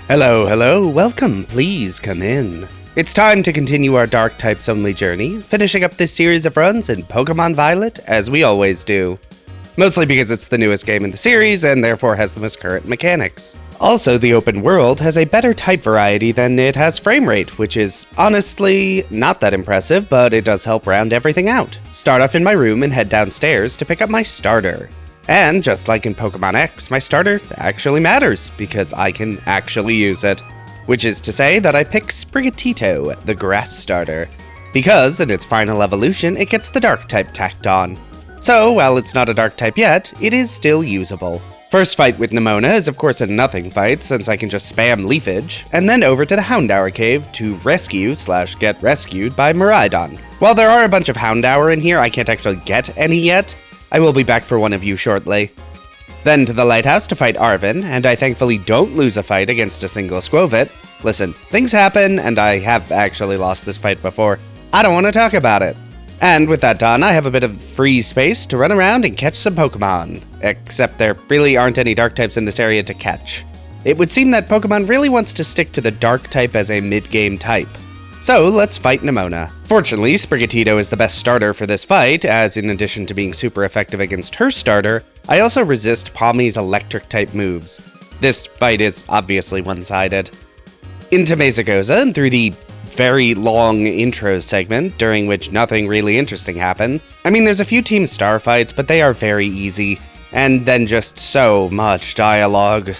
Hello, welcome, please come in. It's time to continue our Dark Types only journey, finishing up this series of runs in Pokémon Violet, as we always do. Mostly because it's the newest game in the series, and therefore has the most current mechanics. Also, the open world has a better type variety than it has frame rate, which is, honestly, not that impressive, but it does help round everything out. Start off in my room and head downstairs to pick up my starter. And just like in Pokémon X, my starter actually matters, because I can actually use it. Which is to say that I pick Sprigatito, the grass starter, because in its final evolution it gets the dark type tacked on. So, while it's not a dark type yet, it is still usable. First fight with Nemona is of course a nothing fight, since I can just spam Leafage, and then over to the Houndour cave to rescue/get rescued by Miraidon. While there are a bunch of Houndour in here, I can't actually get any yet. I will be back for one of you shortly. Then to the lighthouse to fight Arven, and I thankfully don't lose a fight against a single Squovit. Listen, things happen, and I have actually lost this fight before. I don't want to talk about it. And with that done, I have a bit of free space to run around and catch some Pokemon. Except there really aren't any dark types in this area to catch. It would seem that Pokemon really wants to stick to the dark type as a mid-game type. So let's fight Nemona. Fortunately, Sprigatito is the best starter for this fight, as in addition to being super effective against her starter, I also resist Palmy's electric-type moves. This fight is obviously one-sided. Into Mesagoza, and through the very long intro segment, during which nothing really interesting happened. I mean, there's a few Team Star fights, but they are very easy, and then just so much dialogue.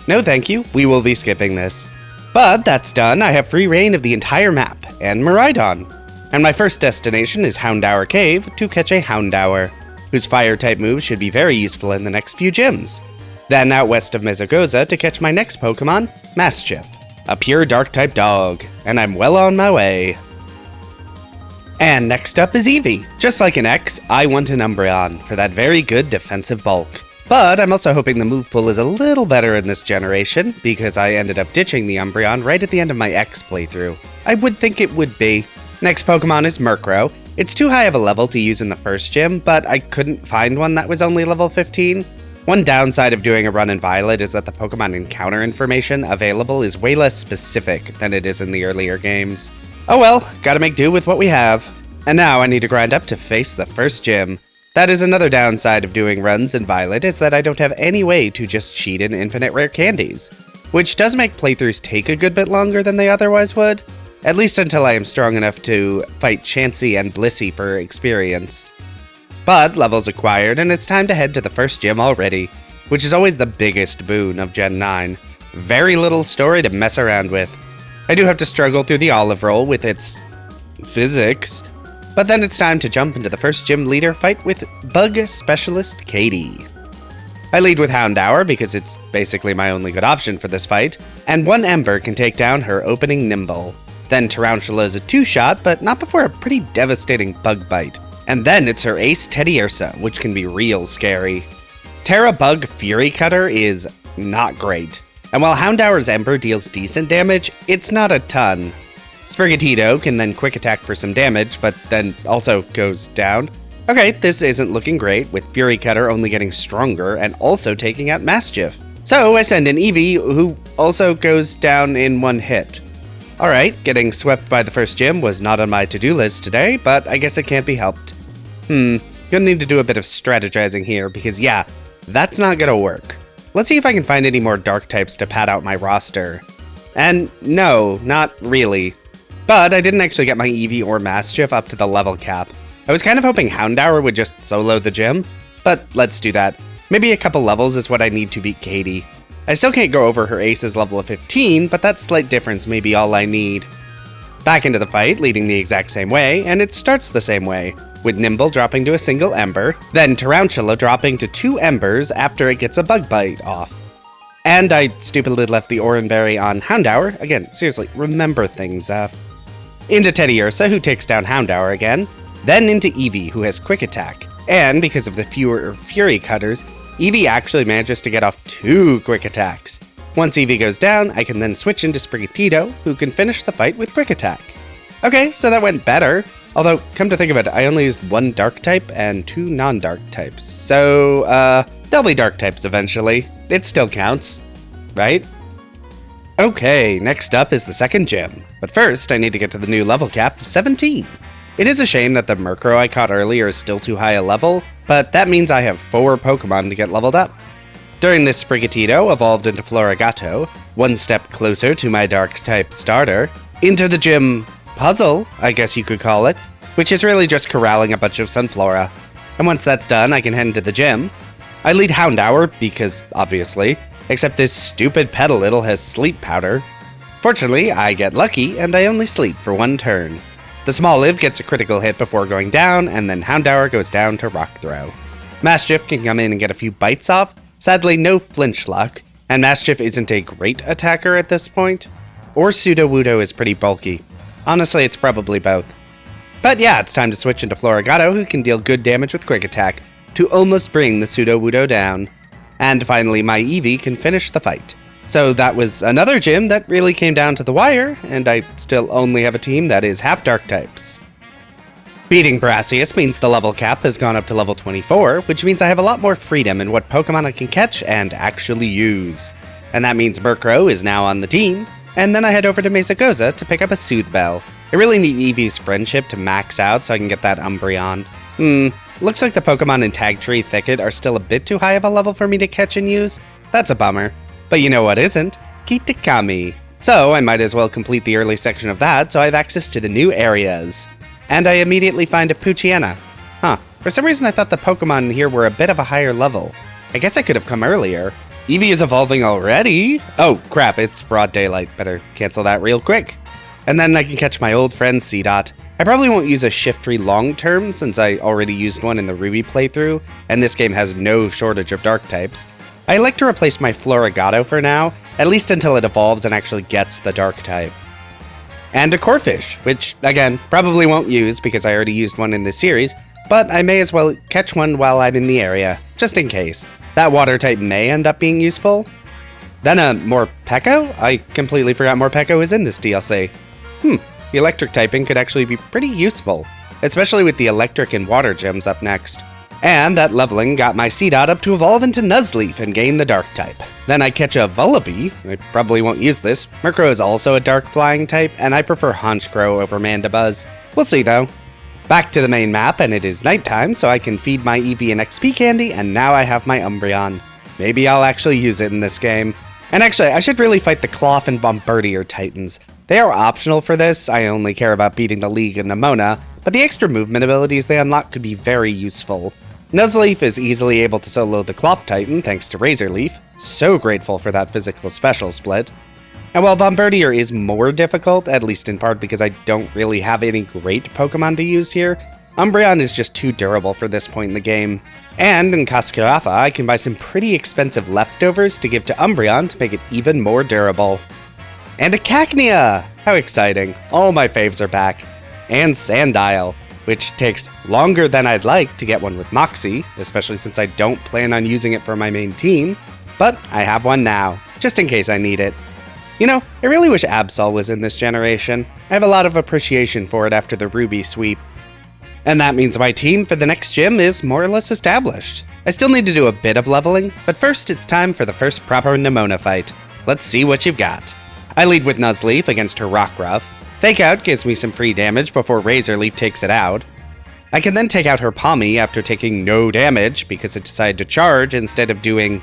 No thank you, we will be skipping this. But that's done, I have free reign of the entire map, and Miraidon. And my first destination is Houndour Cave to catch a Houndour, whose fire-type moves should be very useful in the next few gyms. Then out west of Mesagoza to catch my next Pokemon, Maschiff, a pure dark-type dog, and I'm well on my way. And next up is Eevee. Just like in X, I want an Umbreon for that very good defensive bulk. But I'm also hoping the move pool is a little better in this generation, because I ended up ditching the Umbreon right at the end of my X playthrough. I would think it would be. Next Pokemon is Murkrow. It's too high of a level to use in the first gym, but I couldn't find one that was only level 15. One downside of doing a run in Violet is that the Pokemon encounter information available is way less specific than it is in the earlier games. Oh well, gotta make do with what we have. And now I need to grind up to face the first gym. That is another downside of doing runs in Violet, is that I don't have any way to just cheat in infinite rare candies, which does make playthroughs take a good bit longer than they otherwise would, at least until I am strong enough to fight Chansey and Blissey for experience. But levels acquired, and it's time to head to the first gym already, which is always the biggest boon of Gen 9. Very little story to mess around with. I do have to struggle through the olive roll with its physics, but then it's time to jump into the first gym leader fight with Bug Specialist Katie. I lead with Houndour because it's basically my only good option for this fight, and one Ember can take down her opening Nimble. Then Tarantula is a two-shot, but not before a pretty devastating Bug Bite. And then it's her ace Teddiursa, which can be real scary. Terra Bug Fury Cutter is not great, and while Houndour's Ember deals decent damage, it's not a ton. Sprigatito can then quick attack for some damage, but then also goes down. Okay, this isn't looking great, with Fury Cutter only getting stronger and also taking out Maschiff. So I send in Eevee, who also goes down in one hit. Alright, getting swept by the first gym was not on my to-do list today, but I guess it can't be helped. Gonna need to do a bit of strategizing here, because yeah, that's not gonna work. Let's see if I can find any more dark types to pad out my roster. And no, not really. But I didn't actually get my Eevee or Maschiff up to the level cap. I was kind of hoping Houndour would just solo the gym, but let's do that. Maybe a couple levels is what I need to beat Katie. I still can't go over her ace's level of 15, but that slight difference may be all I need. Back into the fight, leading the exact same way, and it starts the same way, with Nimble dropping to a single Ember, then Tarantula dropping to 2 Embers after it gets a Bug Bite off. And I stupidly left the Oranberry on Houndour. Again, seriously, remember things, Into Teddiursa, who takes down Houndour again, then into Eevee, who has Quick Attack, and because of the fewer Fury Cutters, Eevee actually manages to get off 2 Quick Attacks. Once Eevee goes down, I can then switch into Sprigatito, who can finish the fight with Quick Attack. Okay, so that went better, although, come to think of it, I only used 1 Dark type and 2 non-Dark types, so, they'll be Dark types eventually. It still counts, right? Okay, next up is the second gym, but first I need to get to the new level cap of 17. It is a shame that the Murkrow I caught earlier is still too high a level, but that means I have 4 Pokemon to get leveled up. During this Sprigatito evolved into Florigato, one step closer to my Dark-type starter, into the gym puzzle, I guess you could call it, which is really just corralling a bunch of Sunflora. And once that's done, I can head into the gym. I lead Houndour, because, obviously, except this stupid Petalil has sleep powder. Fortunately, I get lucky, and I only sleep for 1 turn. The Smoliv gets a critical hit before going down, and then Houndour goes down to Rock Throw. Maschiff can come in and get a few bites off, sadly no flinch luck, and Maschiff isn't a great attacker at this point. Or Sudowoodo is pretty bulky. Honestly, it's probably both. But yeah, it's time to switch into Florigato, who can deal good damage with Quick Attack, to almost bring the Sudowoodo down. And finally, my Eevee can finish the fight. So that was another gym that really came down to the wire, and I still only have a team that is half Dark types. Beating Brassius means the level cap has gone up to level 24, which means I have a lot more freedom in what Pokemon I can catch and actually use. And that means Murkrow is now on the team, and then I head over to Mesagoza to pick up a Soothe Bell. I really need Eevee's friendship to max out so I can get that Umbreon. Looks like the Pokemon in Tag Tree Thicket are still a bit too high of a level for me to catch and use. That's a bummer. But you know what isn't? Kitakami. So I might as well complete the early section of that so I have access to the new areas. And I immediately find a Poochyena. For some reason I thought the Pokemon here were a bit of a higher level. I guess I could have come earlier. Eevee is evolving already? Oh crap, it's broad daylight. Better cancel that real quick. And then I can catch my old friend Seedot. I probably won't use a Shiftry long term since I already used one in the Ruby playthrough, and this game has no shortage of Dark types. I like to replace my Florigato for now, at least until it evolves and actually gets the Dark type. And a Corphish, which, again, probably won't use because I already used one in this series, but I may as well catch one while I'm in the area, just in case. That water type may end up being useful. Then a Morpeko? I completely forgot Morpeko is in this DLC. The electric typing could actually be pretty useful, especially with the electric and water gems up next. And that leveling got my Seedot up to evolve into Nuzleaf and gain the Dark type. Then I catch a Vullaby. I probably won't use this. Murkrow is also a Dark flying type, and I prefer Honchkrow over Mandibuzz. We'll see though. Back to the main map, and it is nighttime, so I can feed my Eevee an XP candy, and now I have my Umbreon. Maybe I'll actually use it in this game. And actually, I should really fight the Cloth and Bombardier Titans. They are optional for this, I only care about beating the League and Nemona, but the extra movement abilities they unlock could be very useful. Nuzleaf is easily able to solo the Cloth Titan thanks to Razor Leaf, so grateful for that physical special split. And while Bombardier is more difficult, at least in part because I don't really have any great Pokemon to use here, Umbreon is just too durable for this point in the game. And in Cascarafa, I can buy some pretty expensive leftovers to give to Umbreon to make it even more durable. And a Cacnea! How exciting. All my faves are back. And Sandile, which takes longer than I'd like to get one with Moxie, especially since I don't plan on using it for my main team, but I have one now, just in case I need it. You know, I really wish Absol was in this generation. I have a lot of appreciation for it after the Ruby sweep. And that means my team for the next gym is more or less established. I still need to do a bit of leveling, but first it's time for the first proper Nemona fight. Let's see what you've got. I lead with Nuzleaf against her Rockruff. Fake Out gives me some free damage before Razor Leaf takes it out. I can then take out her Palmy after taking no damage because it decided to charge instead of doing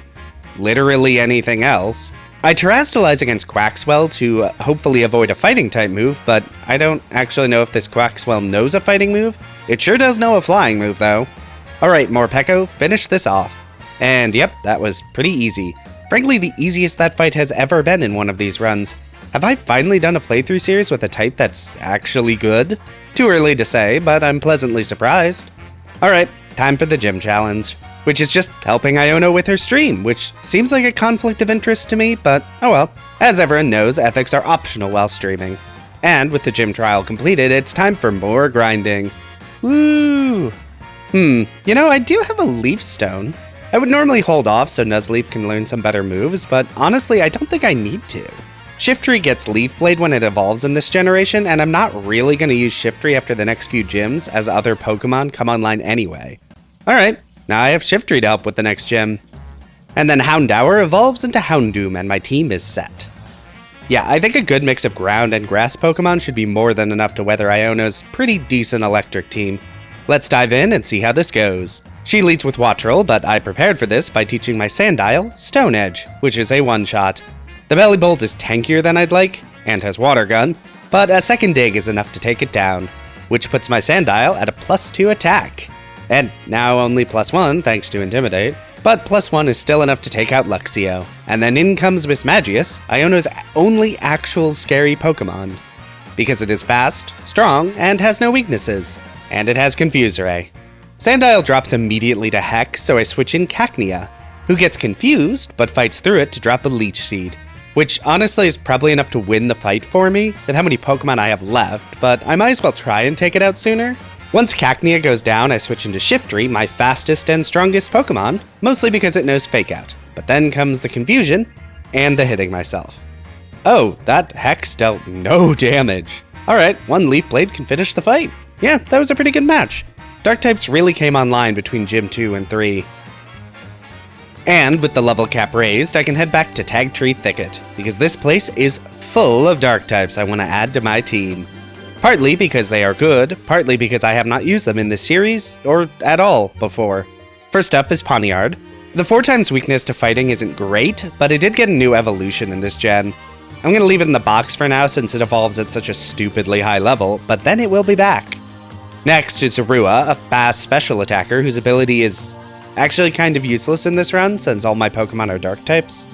literally anything else. I Terrastalize against Quaxwell to hopefully avoid a fighting type move, but I don't actually know if this Quaxwell knows a fighting move. It sure does know a flying move though. Alright, Morpeko, finish this off. And yep, that was pretty easy. Frankly, the easiest that fight has ever been in one of these runs. Have I finally done a playthrough series with a type that's actually good? Too early to say, but I'm pleasantly surprised. Alright, time for the gym challenge, which is just helping Iono with her stream, which seems like a conflict of interest to me, but oh well. As everyone knows, ethics are optional while streaming. And with the gym trial completed, it's time for more grinding. Woo! You know, I do have a Leaf Stone. I would normally hold off so Nuzleaf can learn some better moves, but honestly, I don't think I need to. Shiftry gets Leaf Blade when it evolves in this generation, and I'm not really going to use Shiftry after the next few gyms, as other Pokemon come online anyway. Alright, now I have Shiftry to help with the next gym. And then Houndour evolves into Houndoom, and my team is set. Yeah, I think a good mix of ground and grass Pokemon should be more than enough to weather Iono's pretty decent electric team. Let's dive in and see how this goes. She leads with Wattrel, but I prepared for this by teaching my Sandile Stone Edge, which is a one-shot. The Bellibolt is tankier than I'd like, and has Water Gun, but a second dig is enough to take it down, which puts my Sandile at a +2 attack. And now only +1 thanks to Intimidate, but +1 is still enough to take out Luxio. And then in comes Miss Magius, Iono's only actual scary Pokemon. Because it is fast, strong, and has no weaknesses. And it has Confuse Ray. Sandile drops immediately to Heck, so I switch in Cacnea, who gets confused, but fights through it to drop a Leech Seed. Which honestly is probably enough to win the fight for me, with how many Pokemon I have left, but I might as well try and take it out sooner. Once Cacnea goes down, I switch into Shiftry, my fastest and strongest Pokemon, mostly because it knows Fake Out. But then comes the confusion, and the hitting myself. Oh, that Hex dealt no damage. Alright, one Leaf Blade can finish the fight. Yeah, that was a pretty good match. Dark types really came online between Gym 2 and 3. And with the level cap raised, I can head back to Tag Tree Thicket, because this place is full of Dark types I want to add to my team. Partly because they are good, partly because I have not used them in this series, or at all, before. First up is Pawniard. The 4x weakness to fighting isn't great, but it did get a new evolution in this gen. I'm going to leave it in the box for now since it evolves at such a stupidly high level, but then it will be back. Next is Zorua, a fast special attacker whose ability is actually kind of useless in this run since all my Pokemon are Dark types.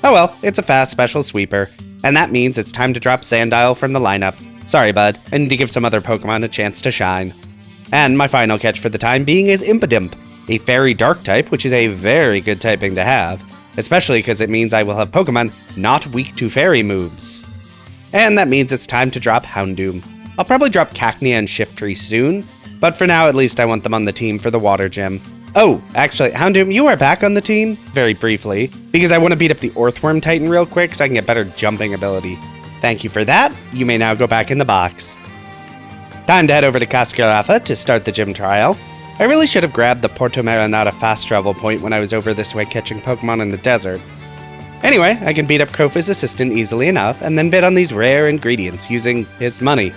Oh well, it's a fast special sweeper, and that means it's time to drop Sandile from the lineup. Sorry bud, I need to give some other Pokemon a chance to shine. And my final catch for the time being is Impidimp, a fairy Dark type, which is a very good typing to have, especially because it means I will have Pokemon not weak to fairy moves. And that means it's time to drop Houndoom. I'll probably drop Cacnea and Shiftry soon, but for now at least I want them on the team for the Water Gym. Oh, actually, Houndoom, you are back on the team, very briefly, because I want to beat up the Earthworm Titan real quick so I can get better jumping ability. Thank you for that, you may now go back in the box. Time to head over to Cascarafa to start the gym trial. I really should have grabbed the Porto Marinata fast travel point when I was over this way catching Pokemon in the desert. Anyway, I can beat up Kofa's assistant easily enough and then bid on these rare ingredients using his money.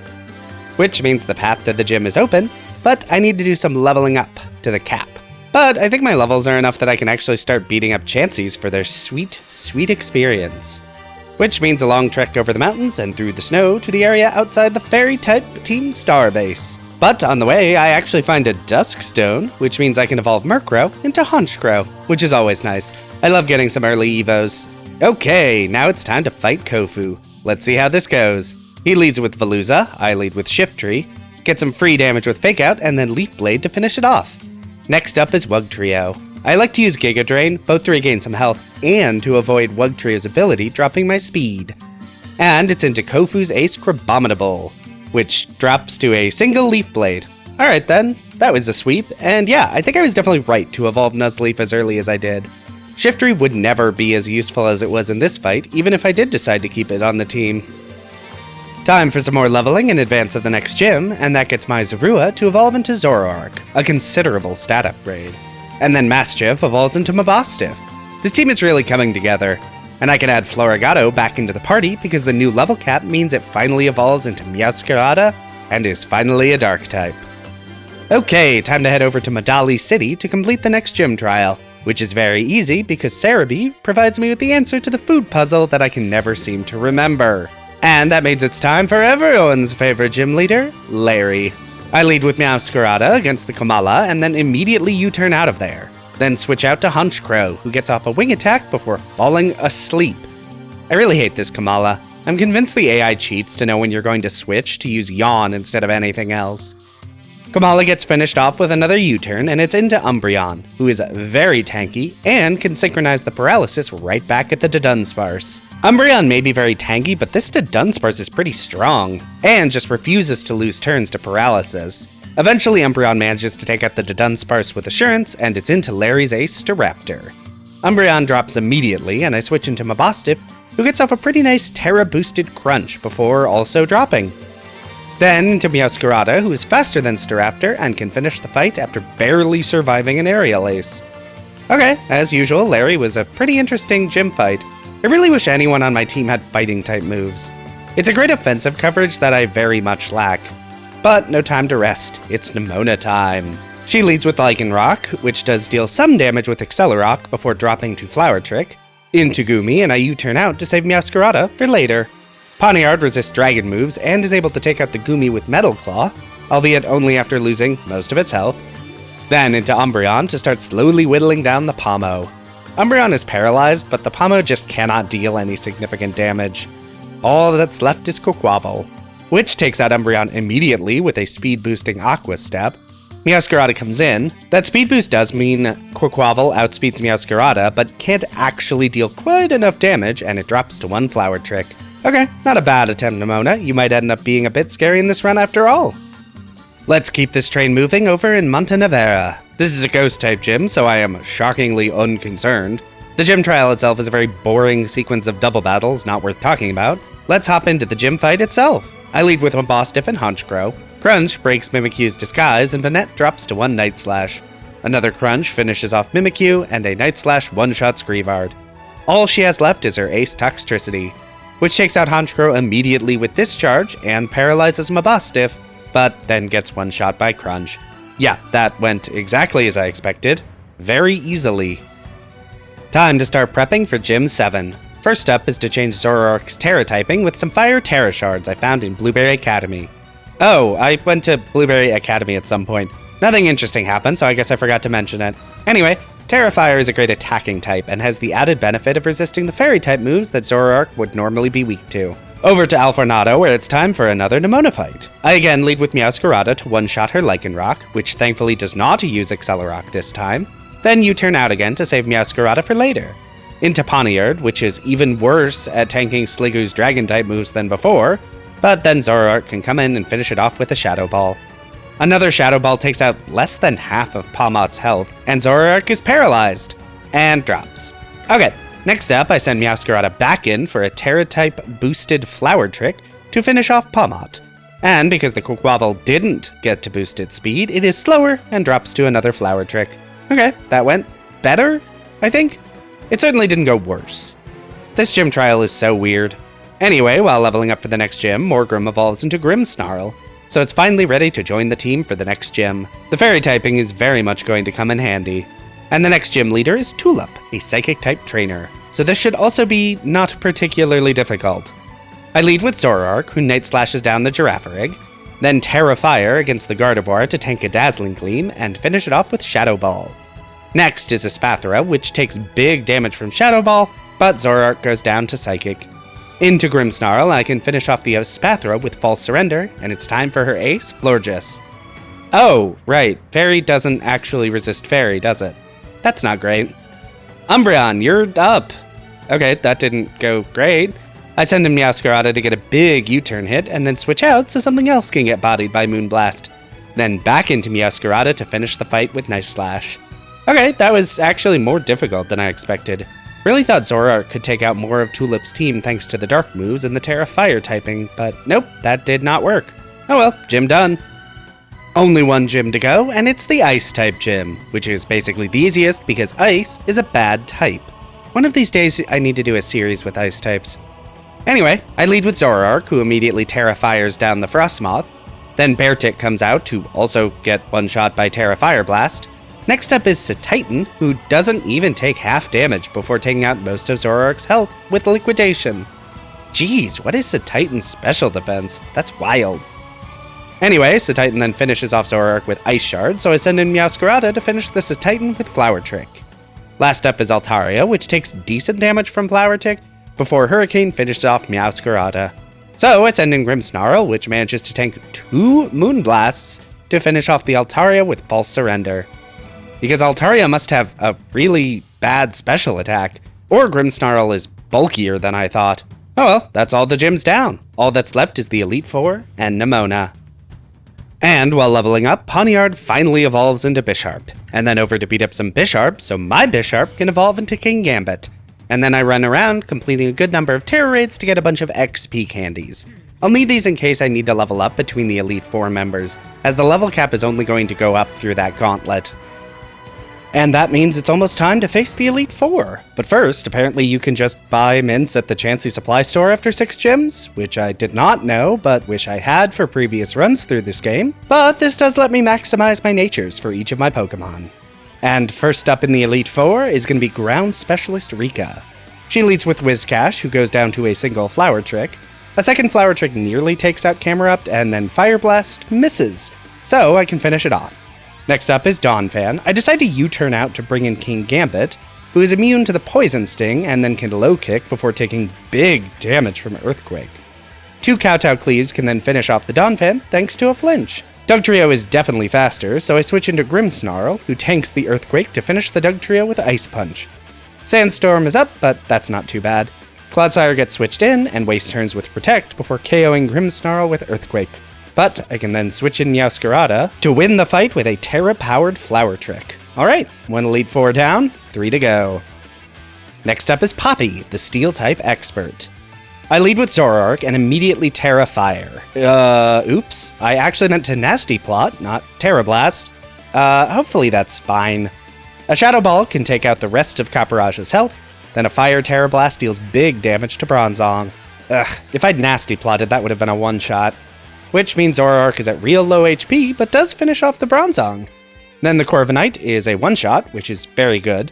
Which means the path to the gym is open, but I need to do some leveling up to the cap. But I think my levels are enough that I can actually start beating up Chanseys for their sweet, sweet experience. Which means a long trek over the mountains and through the snow to the area outside the Fairy-type Team Star base. But on the way, I actually find a Dusk Stone, which means I can evolve Murkrow into Honchkrow, which is always nice. I love getting some early evos. Okay, now it's time to fight Kofu. Let's see how this goes. He leads with Veluza, I lead with Shiftry, get some free damage with Fake Out, and then Leaf Blade to finish it off. Next up is Wugtrio. I like to use Giga Drain, both to regain some health and to avoid Wugtrio's ability dropping my speed. And it's into Kofu's Ace Crabominable, which drops to a single Leaf Blade. Alright then, that was a sweep, and yeah, I think I was definitely right to evolve Nuzleaf as early as I did. Shiftry would never be as useful as it was in this fight, even if I did decide to keep it on the team. Time for some more leveling in advance of the next gym, and that gets my Zorua to evolve into Zoroark, a considerable stat upgrade. And then Mastiff evolves into Mabosstiff. This team is really coming together, and I can add Florigato back into the party because the new level cap means it finally evolves into Meowscarada and is finally a Dark type. Okay, time to head over to Medali City to complete the next gym trial, which is very easy because Cerebi provides me with the answer to the food puzzle that I can never seem to remember. And that means it's time for everyone's favorite gym leader, Larry. I lead with Meowscarada against the Komala and then immediately U-turn out of there. Then switch out to Honchkrow, who gets off a wing attack before falling asleep. I really hate this Komala. I'm convinced the AI cheats to know when you're going to switch to use Yawn instead of anything else. Komala gets finished off with another U-turn and it's into Umbreon, who is very tanky and can synchronize the paralysis right back at the Dunsparce. Umbreon may be very tanky, but this Dunsparce is pretty strong, and just refuses to lose turns to paralysis. Eventually Umbreon manages to take out the Dunsparce with assurance, and it's into Larry's Ace Staraptor. Umbreon drops immediately, and I switch into Mabosstiff, who gets off a pretty nice Terra-boosted Crunch before also dropping. Then into Meowscarada, who is faster than Staraptor and can finish the fight after barely surviving an Aerial Ace. Okay, as usual, Larry was a pretty interesting gym fight. I really wish anyone on my team had fighting-type moves. It's a great offensive coverage that I very much lack. But no time to rest, it's Nemona time. She leads with Lycanroc, which does deal some damage with Accelerock before dropping to Flower Trick, into Goomy, and I U-turn out to save Meowscarada for later. Pawniard resists dragon moves and is able to take out the Goomy with Metal Claw, albeit only after losing most of its health. Then into Umbreon to start slowly whittling down the Pomo. Umbreon is paralyzed, but the Pomo just cannot deal any significant damage. All that's left is Quaquaval, which takes out Umbreon immediately with a speed-boosting Aqua Step. Meowscarada comes in. That speed boost does mean Quaquaval outspeeds Meowscarada, but can't actually deal quite enough damage, and it drops to 1 Flower Trick. Okay, not a bad attempt, Nemona. You might end up being a bit scary in this run after all. Let's keep this train moving over in Montanevera. This is a Ghost-type gym, so I am shockingly unconcerned. The gym trial itself is a very boring sequence of double battles, not worth talking about. Let's hop into the gym fight itself. I lead with Mabostiff and Honchkrow. Crunch breaks Mimikyu's disguise, and Banette drops to 1 Night Slash. Another Crunch finishes off Mimikyu, and a Night Slash one-shots Greavard. All she has left is her Ace Toxtricity, which takes out Honchkrow immediately with Discharge and paralyzes Mabostiff, but then gets one-shot by Crunch. Yeah, that went exactly as I expected. Very easily. Time to start prepping for Gym 7. First up is to change Zoroark's Terra typing with some Fire Terra Shards I found in Blueberry Academy. Oh, I went to Blueberry Academy at some point. Nothing interesting happened, so I guess I forgot to mention it. Anyway, Terra Fire is a great attacking type and has the added benefit of resisting the Fairy-type moves that Zoroark would normally be weak to. Over to Alfornado, where it's time for another Nemona fight. I again lead with Meowscarada to one-shot her Lycanroc, which thankfully does not use Accelerock this time. Then U-turn out again to save Meowscarada for later. Into Pawniard, which is even worse at tanking Sliggoo's Dragon-type moves than before, but then Zoroark can come in and finish it off with a Shadow Ball. Another Shadow Ball takes out less than half of Pawmott's health, and Zoroark is paralyzed, and drops. Okay, next up I send Meowscarada back in for a Terra-type boosted Flower Trick to finish off Pawmott. And because the Quaquaval didn't get to boost its speed, it is slower and drops to another Flower Trick. Okay, that went better, I think? It certainly didn't go worse. This gym trial is so weird. Anyway, while leveling up for the next gym, Morgrem evolves into Grimmsnarl, so it's finally ready to join the team for the next gym. The Fairy typing is very much going to come in handy. And the next gym leader is Tulip, a Psychic-type trainer, so this should also be not particularly difficult. I lead with Zoroark, who Night Slashes down the Girafarig, then Terra Fire against the Gardevoir to tank a Dazzling Gleam, and finish it off with Shadow Ball. Next is a Espathra, which takes big damage from Shadow Ball, but Zoroark goes down to Psychic. Into Grimmsnarl, I can finish off the Espathra with False Surrender, and it's time for her ace, Florges. Oh, right, Fairy doesn't actually resist Fairy, does it? That's not great. Umbreon, you're up! Okay, that didn't go great. I send in Meowscarada to get a big U-turn hit, and then switch out so something else can get bodied by Moonblast. Then back into Meowscarada to finish the fight with Night Slash. Okay, that was actually more difficult than I expected. Really thought Zoroark could take out more of Tulip's team thanks to the dark moves and the Terra Fire typing, but nope, that did not work. Oh well, gym done. Only one gym to go, and it's the Ice-type gym, which is basically the easiest because Ice is a bad type. One of these days I need to do a series with Ice types. Anyway, I lead with Zoroark, who immediately Terra Fires down the Frostmoth. Then Beartic comes out to also get one-shot by Terra Fire Blast. Next up is Cetitan, who doesn't even take half damage before taking out most of Zoroark's health with Liquidation. Jeez, what is Cetitan's special defense? That's wild. Anyway, Cetitan then finishes off Zoroark with Ice Shard, so I send in Meowscarada to finish the Cetitan with Flower Trick. Last up is Altaria, which takes decent damage from Flower Trick before Hurricane finishes off Meowscarada. So I send in Grimmsnarl, which manages to tank 2 Moonblasts to finish off the Altaria with False Surrender. Because Altaria must have a really bad special attack, or Grimmsnarl is bulkier than I thought. Oh well, that's all the gyms down. All that's left is the Elite Four and Nemona. And while leveling up, Pawniard finally evolves into Bisharp, and then over to beat up some Bisharp so my Bisharp can evolve into King Gambit. And then I run around completing a good number of Terror Raids to get a bunch of XP candies. I'll need these in case I need to level up between the Elite Four members, as the level cap is only going to go up through that gauntlet. And that means it's almost time to face the Elite Four. But first, apparently you can just buy mints at the Chansey Supply Store after 6 gyms, which I did not know, but wish I had for previous runs through this game. But this does let me maximize my natures for each of my Pokemon. And first up in the Elite Four is going to be Ground Specialist Rika. She leads with Whiscash, who goes down to a single Flower Trick. A second Flower Trick nearly takes out Camerupt, and then Fire Blast misses, so I can finish it off. Next up is Donphan. I decide to U-turn out to bring in King Gambit, who is immune to the Poison Sting and then can low kick before taking big damage from Earthquake. 2 Kowtow Cleaves can then finish off the Donphan thanks to a flinch. Dugtrio is definitely faster, so I switch into Grimmsnarl, who tanks the Earthquake to finish the Dugtrio with Ice Punch. Sandstorm is up, but that's not too bad. Clodsire gets switched in and waste turns with Protect before KOing Grimmsnarl with Earthquake. But I can then switch in Meowscarada to win the fight with a Terra-powered Flower Trick. Alright, 1 Elite Four down, 3 to go. Next up is Poppy, the Steel-type expert. I lead with Zoroark and immediately Terra Fire. Oops. I actually meant to Nasty Plot, not Terra Blast. Hopefully that's fine. A Shadow Ball can take out the rest of Copperage's health, then a Fire Terra Blast deals big damage to Bronzong. Ugh, if I'd Nasty Plotted, that would have been a one-shot. Which means Zoroark is at real low HP, but does finish off the Bronzong. Then the Corviknight is a one-shot, which is very good.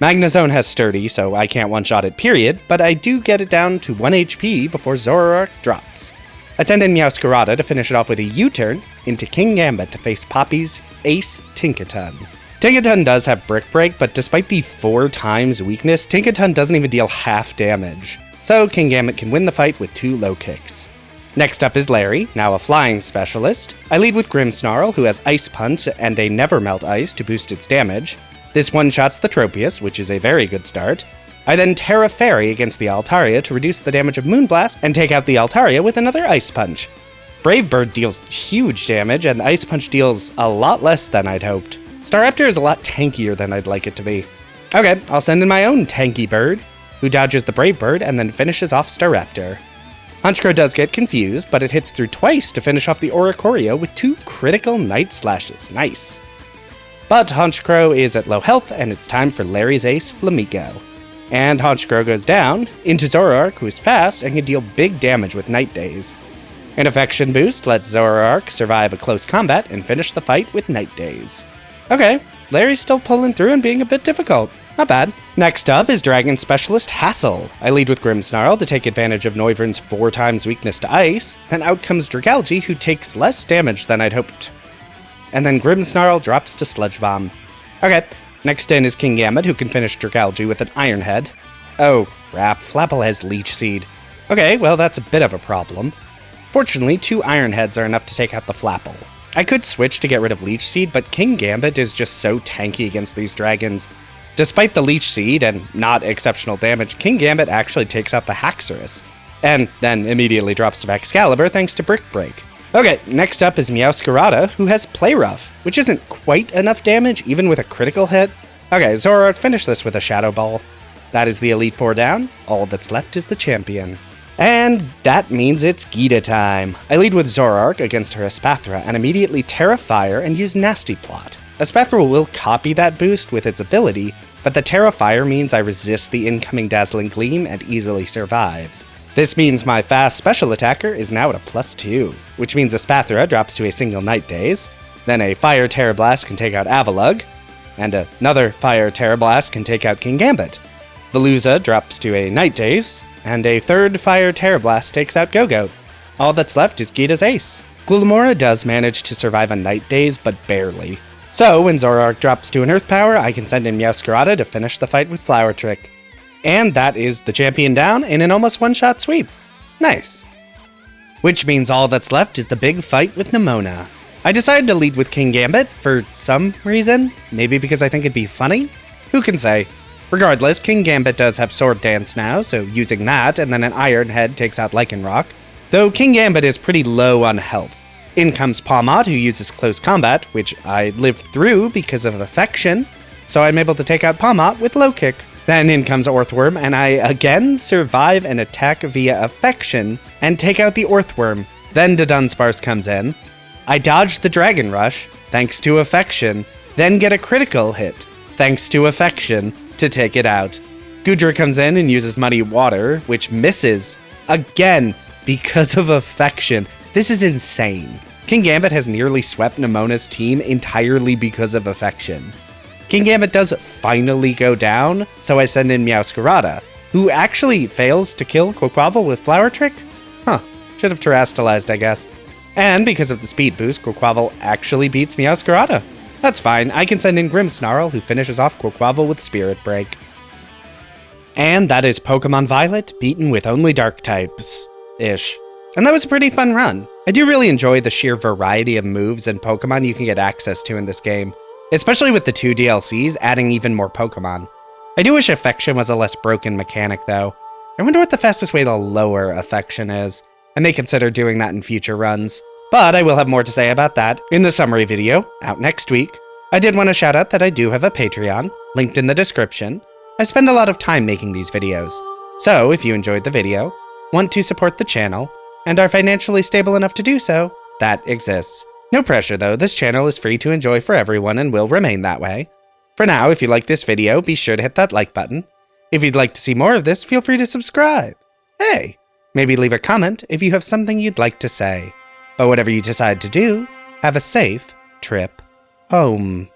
Magnezone has Sturdy, so I can't one-shot it period, but I do get it down to 1 HP before Zoroark drops. I send in Meowscarada to finish it off with a U-turn into King Gambit to face Poppy's Ace Tinkaton. Tinkaton does have Brick Break, but despite the 4 times weakness, Tinkaton doesn't even deal half damage. So King Gambit can win the fight with 2 low kicks. Next up is Larry, now a flying specialist. I lead with Grimmsnarl, who has Ice Punch and a Never Melt Ice to boost its damage. This one-shots the Tropius, which is a very good start. I then Terra Fairy against the Altaria to reduce the damage of Moonblast and take out the Altaria with another Ice Punch. Brave Bird deals huge damage, and Ice Punch deals a lot less than I'd hoped. Staraptor is a lot tankier than I'd like it to be. Okay, I'll send in my own tanky bird, who dodges the Brave Bird and then finishes off Staraptor. Honchkrow does get confused, but it hits through twice to finish off the Oricorio with 2 critical Night Slashes. Nice. But Honchkrow is at low health, and it's time for Larry's ace, Flamigo. And Honchkrow goes down into Zoroark, who is fast and can deal big damage with Night Daze. An Affection Boost lets Zoroark survive a close combat and finish the fight with Night Daze. Okay, Larry's still pulling through and being a bit difficult. Not bad. Next up is Dragon Specialist Hassel. I lead with Grimmsnarl to take advantage of Noivern's 4 times weakness to ice, then out comes Dragalge, who takes less damage than I'd hoped. And then Grimmsnarl drops to Sludge Bomb. Okay, next in is King Gambit, who can finish Dragalge with an Iron Head. Oh crap, Flapple has Leech Seed. Okay, well that's a bit of a problem. Fortunately, 2 Iron Heads are enough to take out the Flapple. I could switch to get rid of Leech Seed, but King Gambit is just so tanky against these dragons. Despite the Leech Seed and not exceptional damage, King Gambit actually takes out the Haxorus, and then immediately drops to Excalibur thanks to Brick Break. Okay, next up is Meowscarada, who has Play Rough, which isn't quite enough damage even with a critical hit. Okay, Zoroark, finish this with a Shadow Ball. That is the Elite Four down, all that's left is the champion. And that means it's Geeta time. I lead with Zoroark against her Espathra and immediately Terra Fire and use Nasty Plot. Espathra will copy that boost with its ability, but the Terra Fire means I resist the incoming Dazzling Gleam and easily survive. This means my fast special attacker is now at a +2, which means Espathra drops to a single Night Daze, then a Fire Terra Blast can take out Avalugg, and another Fire Terra Blast can take out King Gambit. Veluza drops to a Night Daze, and a third Fire Terra Blast takes out Gogoat. All that's left is Geeta's ace. Glulamora does manage to survive a Night Daze, but barely. So, when Zoroark drops to an Earth Power, I can send in Meowscarada to finish the fight with Flower Trick. And that is the champion down in an almost one-shot sweep. Nice. Which means all that's left is the big fight with Nemona. I decided to lead with King Gambit for some reason. Maybe because I think it'd be funny? Who can say? Regardless, King Gambit does have Sword Dance now, so using that and then an Iron Head takes out Lycanroc. Though King Gambit is pretty low on health. In comes Pawmot, who uses Close Combat, which I lived through because of Affection, so I'm able to take out Pawmot with Low Kick. Then in comes Orthworm, and I again survive an attack via Affection and take out the Orthworm. Then Dunsparce comes in. I dodge the Dragon Rush, thanks to Affection, then get a critical hit, thanks to affection, to take it out. Goodra comes in and uses Muddy Water, which misses. Again, because of affection. This is insane. King Gambit has nearly swept Nemona's team entirely because of affection. King Gambit does finally go down, so I send in Meowscarada, who actually fails to kill Quaquaval with Flower Trick? Huh, should have terastallized, I guess. And because of the speed boost, Quaquaval actually beats Meowscarada. That's fine, I can send in Grimmsnarl, who finishes off Quaquaval with Spirit Break. And that is Pokémon Violet, beaten with only Dark types. Ish. And that was a pretty fun run. I do really enjoy the sheer variety of moves and Pokémon you can get access to in this game, especially with the 2 DLCs adding even more Pokémon. I do wish affection was a less broken mechanic though. I wonder what the fastest way to lower affection is. I may consider doing that in future runs, but I will have more to say about that in the summary video, out next week. I did want to shout out that I do have a Patreon, linked in the description. I spend a lot of time making these videos, so if you enjoyed the video, want to support the channel, and are financially stable enough to do so, that exists. No pressure though, this channel is free to enjoy for everyone and will remain that way. For now, if you like this video, be sure to hit that like button. If you'd like to see more of this, feel free to subscribe. Hey, maybe leave a comment if you have something you'd like to say. But whatever you decide to do, have a safe trip home.